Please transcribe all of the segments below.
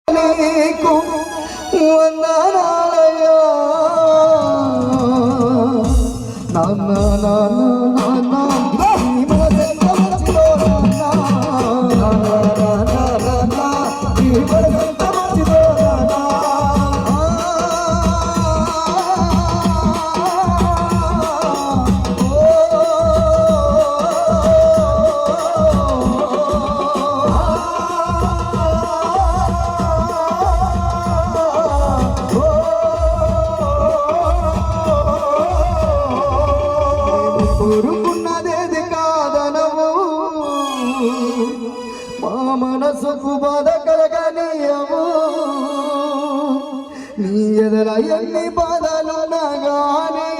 నీకు వందనాలయ్యా నాన్న నాన్న నాన్న కోరుకున్నదేది కాదనవు మా మనసుకు బాధ కలగనీయవు నీ ఎదల ఎన్ని బాధలున్నా గాని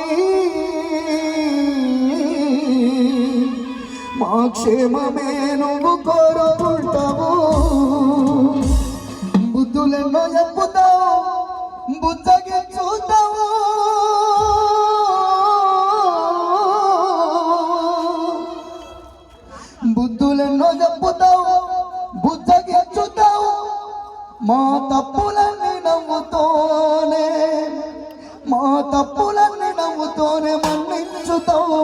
మా క్షేమమే నువ్వు కోరుకుంటావు బుద్ధులెన్నో చెప్పుతావు బుద్ధగి చూస్తావు బుద్ధులెన్నో చెప్పుతావు బుద్ధగించుతావు మా తప్పులన్నీ నవ్వుతోనే మన్నించుతావు